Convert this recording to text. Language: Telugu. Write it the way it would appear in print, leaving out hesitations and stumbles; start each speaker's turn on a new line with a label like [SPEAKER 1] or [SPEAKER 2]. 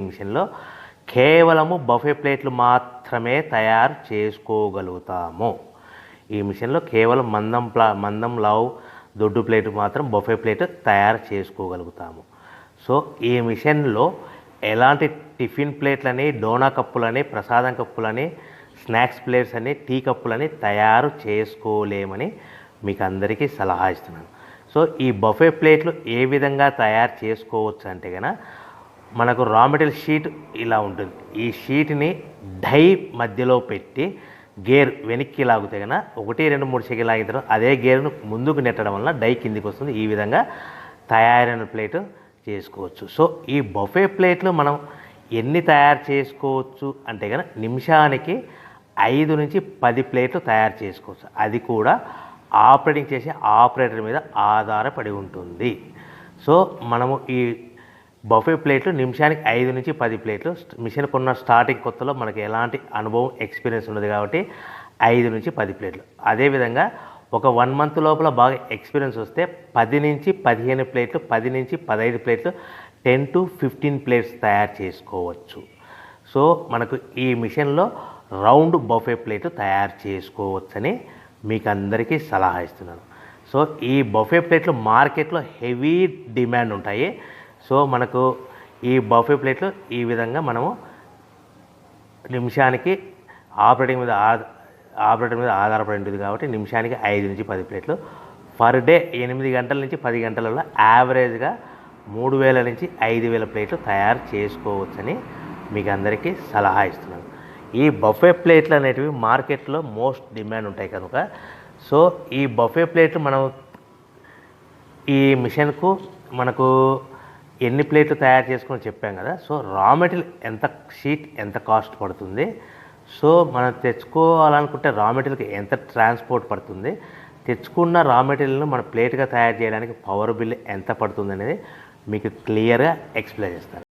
[SPEAKER 1] మిషన్లో కేవలము బఫే ప్లేట్లు మాత్రమే తయారు చేసుకోగలుగుతాము. ఈ మిషన్లో కేవలం మందం లావు దొడ్డు ప్లేట్ మాత్రం బఫే ప్లేట్ తయారు చేసుకోగలుగుతాము. సో ఈ మిషన్లో ఎలాంటి టిఫిన్ ప్లేట్లని, డోనా కప్పులని, ప్రసాదం కప్పులని, స్నాక్స్ ప్లేట్స్ అని, టీ కప్పులని తయారు చేసుకోలేమని మీకు అందరికీ సలహా ఇస్తున్నాను. సో ఈ బఫే ప్లేట్లు ఏ విధంగా తయారు చేసుకోవచ్చు అంటే కనుక మనకు రా మెటీరియల్ షీట్ ఇలా ఉంటుంది. ఈ షీట్ని డై మధ్యలో పెట్టి గేర్ వెనక్కి లాగితే కనుక 1, 2, 3 సెకండ్లు లాగిన తర్వాత అదే గేర్ను ముందుకు నెట్టడం వల్ల డై కిందికి వస్తుంది. ఈ విధంగా తయారైన ప్లేట్ చేసుకోవచ్చు. సో ఈ బఫే ప్లేట్లు మనం ఎన్ని తయారు చేసుకోవచ్చు అంటే కనుక నిమిషానికి 5 నుంచి 10 ప్లేట్లు తయారు చేసుకోవచ్చు. అది కూడా ఆపరేటింగ్ చేసే ఆపరేటర్ మీద ఆధారపడి ఉంటుంది. సో మనము ఈ బఫే ప్లేట్లు నిమిషానికి 5 నుంచి 10 ప్లేట్లు. మిషన్ కొన్న స్టార్టింగ్ కొత్తలో మనకి ఎలాంటి అనుభవం ఎక్స్పీరియన్స్ ఉన్నది కాబట్టి 5 నుంచి 10 ప్లేట్లు. అదేవిధంగా ఒక 1 మంత్ లోపల బాగా ఎక్స్పీరియన్స్ వస్తే 10 నుంచి 15 ప్లేట్లు, 10 నుంచి 15 ప్లేట్లు, 10 to 15 ప్లేట్స్ తయారు చేసుకోవచ్చు. సో మనకు ఈ మిషన్లో రౌండ్ బఫే ప్లేట్ తయారు చేసుకోవచ్చని మీకు అందరికీ సలహా ఇస్తున్నాను. సో ఈ బఫే ప్లేట్లు మార్కెట్లో హెవీ డిమాండ్ ఉంటాయి. సో మనకు ఈ బఫే ప్లేట్లు ఈ విధంగా మనము నిమిషానికి ఆపరేటర్ మీద ఆధారపడి ఉంటుంది కాబట్టి నిమిషానికి 5 నుంచి 10 ప్లేట్లు పర్ డే 8 గంటల నుంచి 10 గంటలలో యావరేజ్గా 3000 నుంచి 5000 ప్లేట్లు తయారు చేసుకోవచ్చని మీకు అందరికీ సలహా ఇస్తున్నాను. ఈ బఫే ప్లేట్లు అనేటివి మార్కెట్లో మోస్ట్ డిమాండ్ ఉంటాయి కనుక సో ఈ బఫే ప్లేట్లు మనం ఈ మిషన్కు మనకు ఎన్ని ప్లేట్లు తయారు చేసుకొని చెప్పాం కదా. సో రా మెటీరియల్ షీట్ ఎంత కాస్ట్ పడుతుంది, సో మనం తెచ్చుకోవాలనుకుంటే రా మెటీరియల్కి ఎంత ట్రాన్స్పోర్ట్ పడుతుంది, తెచ్చుకున్న రా మెటీరియల్ను మన ప్లేట్గా తయారు చేయడానికి పవర్ బిల్ ఎంత పడుతుంది అనేది మీకు క్లియర్గా ఎక్స్ప్లెయిన్ చేస్తాను.